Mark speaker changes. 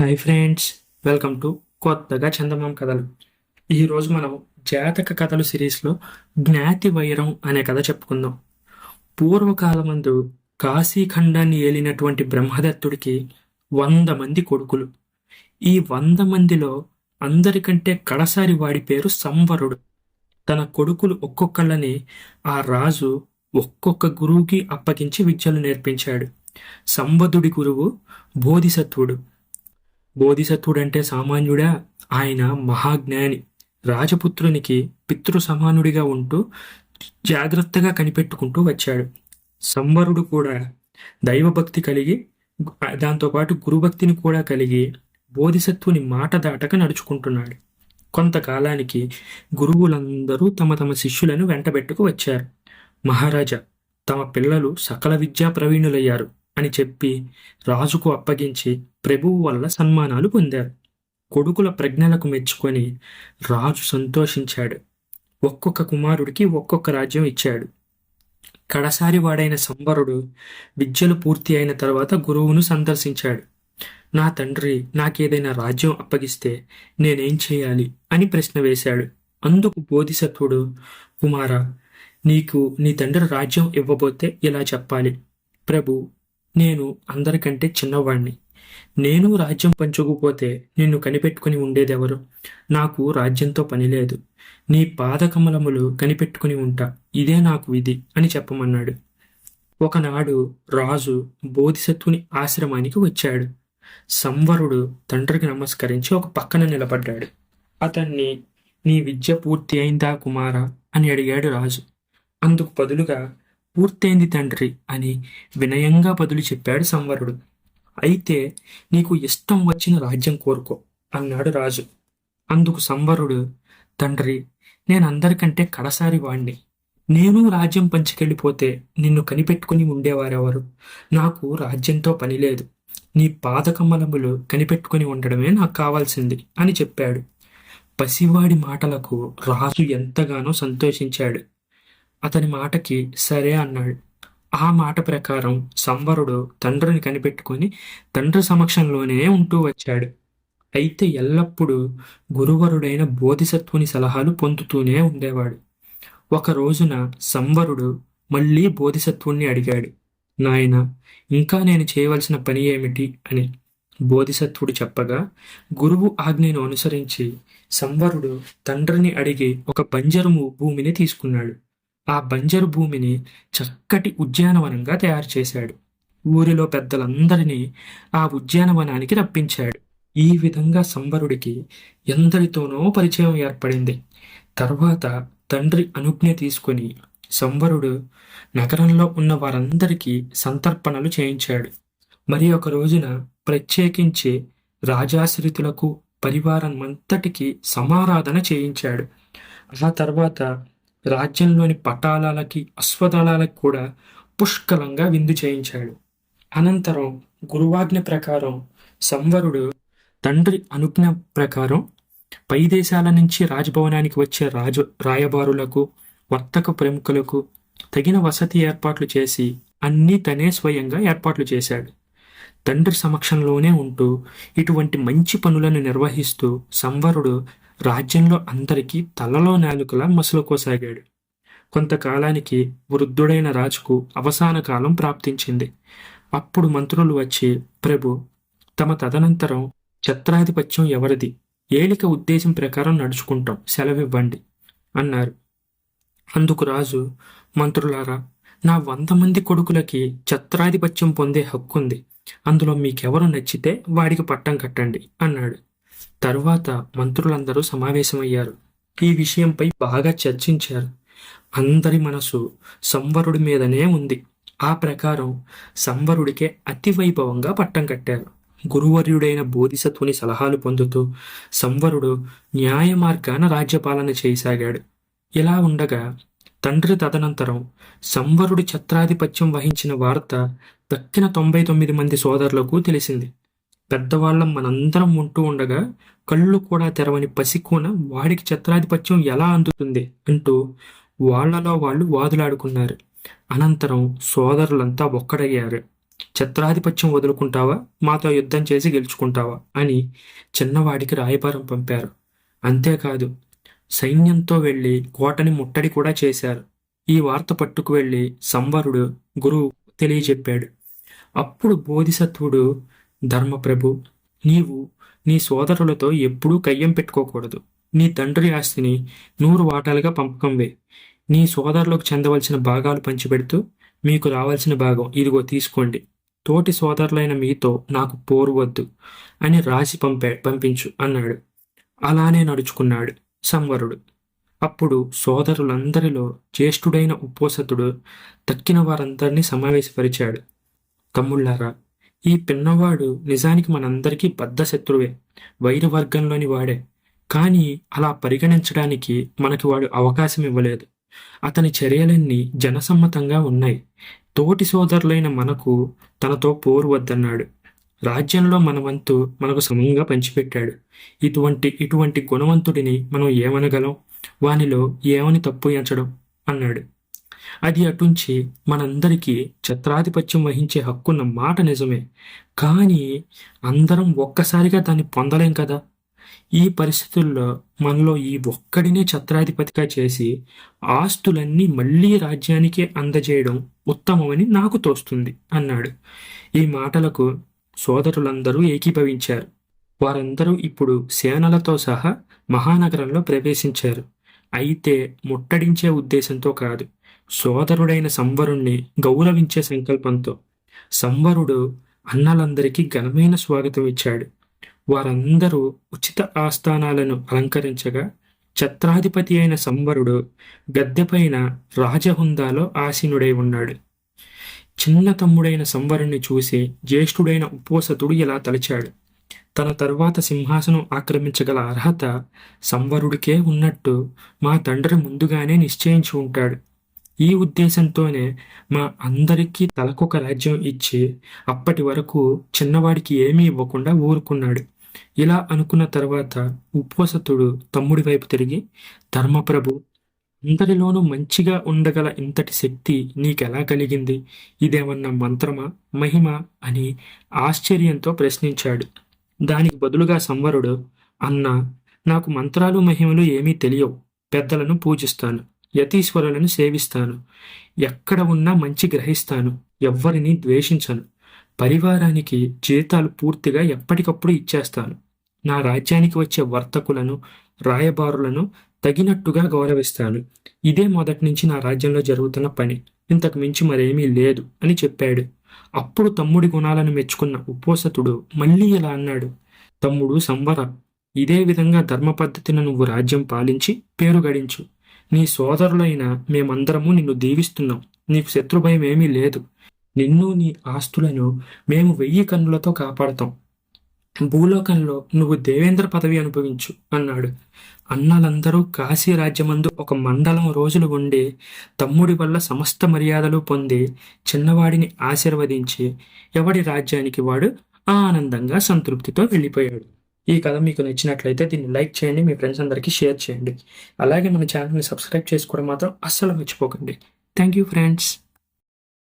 Speaker 1: Hi friends, welcome to కొత్తగా చందమామ కథలు. ఈరోజు మనం జాతక కథలు సిరీస్లో జ్ఞాతి వైరం అనే కథ చెప్పుకుందాం. పూర్వకాలమందు కాశీఖండాన్ని ఏలినటువంటి బ్రహ్మదత్తుడికి 100 మంది కొడుకులు. ఈ 100 మందిలో అందరికంటే కడసారి వాడి పేరు సంవరుడు. తన కొడుకులు ఒక్కొక్కళ్ళని ఆ రాజు ఒక్కొక్క గురువుకి అప్పగించి విద్యలు నేర్పించాడు. సంవదుడి గురువు బోధిసత్వుడు. బోధిసత్వుడంటే సామాన్యుడా? ఆయన మహాజ్ఞాని. రాజపుత్రునికి పితృ సమానుడిగా ఉంటూ జాగ్రత్తగా కనిపెట్టుకుంటూ వచ్చాడు. సంవరుడు కూడా దైవభక్తి కలిగి, దాంతోపాటు గురుభక్తిని కూడా కలిగి బోధిసత్వుని మాట దాటక నడుచుకుంటున్నాడు. కొంతకాలానికి గురువులందరూ తమ తమ శిష్యులను వెంటబెట్టుకు వచ్చారు. మహారాజా, తమ పిల్లలు సకల విద్యా ప్రవీణులయ్యారు అని చెప్పి రాజుకు అప్పగించి ప్రభువు వల్ల సన్మానాలు పొందారు. కొడుకుల ప్రజ్ఞలకు మెచ్చుకొని రాజు సంతోషించాడు. ఒక్కొక్క కుమారుడికి ఒక్కొక్క రాజ్యం ఇచ్చాడు. కడసారి వాడైన సంవరుడు విద్యలు పూర్తి అయిన తర్వాత గురువును సందర్శించాడు. నా తండ్రి నాకేదైనా రాజ్యం అప్పగిస్తే నేనేం చేయాలి అని ప్రశ్న వేశాడు. అందుకు బోధిసత్వుడు, కుమారా, నీకు నీ తండ్రి రాజ్యం ఇవ్వబోతే ఇలా చెప్పాలి: ప్రభు, నేను అందరికంటే చిన్నవాణ్ణి. నేను రాజ్యం పంచుకుపోతే నిన్ను కనిపెట్టుకుని ఉండేదెవరు? నాకు రాజ్యంతో పనిలేదు. నీ పాదకమలములు కనిపెట్టుకుని ఉంటా. ఇదే నాకు విధి అని చెప్పమన్నాడు. ఒకనాడు రాజు బోధిసత్వుని ఆశ్రమానికి వచ్చాడు. సంవరుడు తండ్రికి నమస్కరించి ఒక పక్కన నిలబడ్డాడు. అతన్ని, నీ విద్య పూర్తి అయిందా కుమారా అని అడిగాడు రాజు. అందుకు బదులుగా, పూర్తయింది తండ్రి అని వినయంగా బదులు చెప్పాడు సంవరుడు. అయితే నీకు ఇష్టం వచ్చిన రాజ్యం కోరుకో అన్నాడు రాజు. అందుకు సంవరుడు, తండ్రి, నేనందరికంటే కడసారి వాణ్ణి. నేను రాజ్యం పంచుకెళ్ళిపోతే నిన్ను కనిపెట్టుకుని ఉండేవారెవరు? నాకు రాజ్యంతో పనిలేదు. నీ పాదకమలములు కనిపెట్టుకుని ఉండడమే నాకు కావాల్సింది అని చెప్పాడు. పసివాడి మాటలకు రాజు ఎంతగానో సంతోషించాడు. అతని మాటకి సరే అన్నాడు. ఆ మాట ప్రకారం సంవరుడు తండ్రిని కనిపెట్టుకుని తండ్రి సమక్షంలోనే ఉంటూ వచ్చాడు. అయితే ఎల్లప్పుడూ గురువరుడైన బోధిసత్వుని సలహాలు పొందుతూనే ఉండేవాడు. ఒక రోజున సంవరుడు మళ్ళీ బోధిసత్వుణ్ణి అడిగాడు, నాయన, ఇంకా నేను చేయవలసిన పని ఏమిటి అని. బోధిసత్వుడు చెప్పగా, గురువు ఆజ్ఞను అనుసరించి సంవరుడు తండ్రిని అడిగి ఒక బంజరు భూమిని తీసుకున్నాడు. ఆ బంజరు భూమిని చక్కటి ఉద్యానవనంగా తయారు చేశాడు. ఊరిలో పెద్దలందరినీ ఆ ఉద్యానవనానికి రప్పించాడు. ఈ విధంగా సంవరుడికి ఎందరితోనో పరిచయం ఏర్పడింది. తర్వాత తండ్రి అనుజ్ఞ తీసుకుని సంవరుడు నగరంలో ఉన్న వారందరికీ సంతర్పణలు చేయించాడు. మరి ఒక రోజున ప్రత్యేకించి రాజాశ్రితులకు పరివారమంతటికి సమారాధన చేయించాడు. ఆ తర్వాత రాజ్యంలోని పటాలాలకి, అశ్వదళాలకు కూడా పుష్కలంగా విందు చేయించాడు. అనంతరం గురువాజ్ఞ ప్రకారం సంవరుడు తండ్రి అనుజ్ఞ ప్రకారం పై దేశాల నుంచి రాజభవనానికి వచ్చే రాయబారులకు, వర్తక ప్రముఖులకు తగిన వసతి ఏర్పాట్లు చేసి అన్నీ తనే స్వయంగా ఏర్పాట్లు చేశాడు. తండ్రి సమక్షంలోనే ఉంటూ ఇటువంటి మంచి పనులను నిర్వహిస్తూ సంవరుడు రాజ్యంలో అందరికీ తలలో నాలుకలా మసలుకోసాగాడు. కొంతకాలానికి వృద్ధుడైన రాజుకు అవసాన కాలం ప్రాప్తించింది. అప్పుడు మంత్రులు వచ్చి, ప్రభు, తమ తదనంతరం ఛత్రాధిపత్యం ఎవరిది? ఏలిక ఉద్దేశం ప్రకారం నడుచుకుంటాం, సెలవివ్వండి అన్నారు. అందుకు రాజు, మంత్రులారా, నా 100 మంది కొడుకులకి ఛత్రాధిపత్యం పొందే హక్కుంది. అందులో మీకెవరు నచ్చితే వాడికి పట్టం కట్టండి అన్నాడు. తరువాత మంత్రులందరూ సమావేశమయ్యారు. ఈ విషయంపై బాగా చర్చించారు. అందరి మనసు సంవరుడి మీదనే ఉంది. ఆ ప్రకారం సంవరుడికే అతి వైభవంగా పట్టం కట్టారు. గురువర్యుడైన బోధిసత్వుని సలహాలు పొందుతూ సంవరుడు న్యాయ మార్గాన రాజ్యపాలన చేయసాగాడు. ఇలా ఉండగా తండ్రి తదనంతరం సంవరుడి ఛత్రాధిపత్యం వహించిన వార్త దక్కిన 99 మంది సోదరులకు తెలిసింది. పెద్దవాళ్ళం మనందరం ఉంటూ ఉండగా కళ్ళు కూడా తెరవని పసికూన వాడికి ఛత్రాధిపత్యం ఎలా అందుతుంది అంటూ వాళ్లలో వాళ్ళు వాదులాడుకున్నారు. అనంతరం సోదరులంతా ఒక్కడయ్యారు. ఛత్రాధిపత్యం వదులుకుంటావా, మాతో యుద్ధం చేసి గెలుచుకుంటావా అని చిన్నవాడికి రాయబారం పంపారు. అంతేకాదు, సైన్యంతో వెళ్లి కోటని ముట్టడి కూడా చేశారు. ఈ వార్త పట్టుకు వెళ్లి సంవరుడు గురువు తెలియజెప్పాడు. అప్పుడు బోధిసత్వుడు, ధర్మప్రభు, నీవు నీ సోదరులతో ఎప్పుడూ కయ్యం పెట్టుకోకూడదు. నీ తండ్రి ఆస్తిని 100 వాటాలుగా పంపకం వే. నీ సోదరులకు చెందవలసిన భాగాలు పంచిపెడుతూ, మీకు రావాల్సిన భాగం ఇదిగో తీసుకోండి. తోటి సోదరులైన మీతో నాకు పోరు వద్దు అని రాసి పంపించు అన్నాడు. అలానే నడుచుకున్నాడు సంవరుడు. అప్పుడు సోదరులందరిలో జ్యేష్ఠుడైన ఉపోసతుడు తక్కిన వారందరినీ సమావేశపరిచాడు. తమ్ముళ్ళారా, ఈ పిన్నవాడు నిజానికి మనందరికీ బద్ధశత్రువే, వైరవర్గంలోని వాడే. కానీ అలా పరిగణించడానికి మనకి వాడు అవకాశం ఇవ్వలేదు. అతని చర్యలన్నీ జనసమ్మతంగా ఉన్నాయి. తోటి సోదరులైన మనకు తనతో పోరు వద్దన్నాడు. రాజ్యంలో మన వంతు మనకు సమంగా పంచిపెట్టాడు. ఇటువంటి గుణవంతుడిని మనం ఏమనగలం? వానిలో ఏమని తప్పు ఎంచడం అన్నాడు. అది అటుంచి మనందరికీ ఛత్రాధిపత్యం వహించే హక్కున్న మాట నిజమే. కానీ అందరం ఒక్కసారిగా దాన్ని పొందలేం కదా. ఈ పరిస్థితుల్లో మనలో ఈ ఒక్కడినే ఛత్రాధిపతిగా చేసి ఆస్తులన్నీ మళ్లీ రాజ్యానికే అందజేయడం ఉత్తమమని నాకు తోస్తుంది అన్నాడు. ఈ మాటలకు సోదరులందరూ ఏకీభవించారు. వారందరూ ఇప్పుడు సేనలతో సహా మహానగరంలో ప్రవేశించారు. అయితే ముట్టడించే ఉద్దేశంతో కాదు, సోదరుడైన సంవరుణ్ణి గౌరవించే సంకల్పంతో. సంవరుడు అన్నలందరికీ ఘనమైన స్వాగతం ఇచ్చాడు. వారందరూ ఉచిత ఆస్థానాలను అలంకరించగా ఛత్రాధిపతి అయిన సంవరుడు గద్దెపైన రాజహుందాలో ఆసీనుడై ఉన్నాడు. చిన్న తమ్ముడైన సంవరుణ్ణి చూసి జ్యేష్ఠుడైన ఉపోసతుడు ఇలా తలచాడు. తన తరువాత సింహాసనం ఆక్రమించగల అర్హత సంవరుడికే ఉన్నట్టు మా తండ్రి ముందుగానే నిశ్చయించి ఉంటాడు. ఈ ఉద్దేశంతోనే మా అందరికీ తలకొక రాజ్యం ఇచ్చి అప్పటి వరకు చిన్నవాడికి ఏమీ ఇవ్వకుండా ఊరుకున్నాడు. ఇలా అనుకున్న తర్వాత ఉపోసతుడు తమ్ముడి వైపు తిరిగి, ధర్మప్రభు, అందరిలోనూ మంచిగా ఉండగల ఇంతటి శక్తి నీకెలా కలిగింది? ఇదేమన్నా మంత్రమా, మహిమ అని ఆశ్చర్యంతో ప్రశ్నించాడు. దానికి బదులుగా సంవరుడు, అన్నా, నాకు మంత్రాలు మహిమలు ఏమీ తెలియవు. పెద్దలను పూజిస్తాను, యతీశ్వరులను సేవిస్తాను, ఎక్కడ ఉన్నా మంచి గ్రహిస్తాను, ఎవ్వరిని ద్వేషించను, పరివారానికి జీతాలు పూర్తిగా ఎప్పటికప్పుడు ఇచ్చేస్తాను, నా రాజ్యానికి వచ్చే వర్తకులను రాయబారులను తగినట్టుగా గౌరవిస్తాను. ఇదే మొదటి నుంచి నా రాజ్యంలో జరుగుతున్న పని, ఇంతకు మించి మరేమీ లేదు అని చెప్పాడు. అప్పుడు తమ్ముడి గుణాలను మెచ్చుకున్న ఉపోసతుడు మళ్ళీ ఇలా అన్నాడు, తమ్ముడు సంవర, ఇదే విధంగా ధర్మ పద్ధతిని నువ్వు రాజ్యం పాలించి పేరు గడించు. నీ సోదరులైన మేమందరము నిన్ను దీవిస్తున్నాం. నీకు శత్రుభయం ఏమీ లేదు. నిన్ను నీ ఆస్తులను మేము 1000 కన్నులతో కాపాడతాం. భూలోకంలో నువ్వు దేవేంద్ర పదవి అనుభవించు అన్నాడు. అన్నలందరూ కాశీ రాజ్యమందు ఒక మండలం రోజులు ఉండి తమ్ముడి వల్ల సమస్త మర్యాదలు పొంది చిన్నవాడిని ఆశీర్వదించి ఎవడి రాజ్యానికి వాడు ఆనందంగా సంతృప్తితో వెళ్ళిపోయాడు. ఈ కథ మీకు నచ్చినట్లయితే దీన్ని లైక్ చేయండి, మీ ఫ్రెండ్స్ అందరికీ షేర్ చేయండి. అలాగే మన ఛానల్ని సబ్స్క్రైబ్ చేసుకోవడం మాత్రం అస్సలు మర్చిపోకండి. Thank you friends.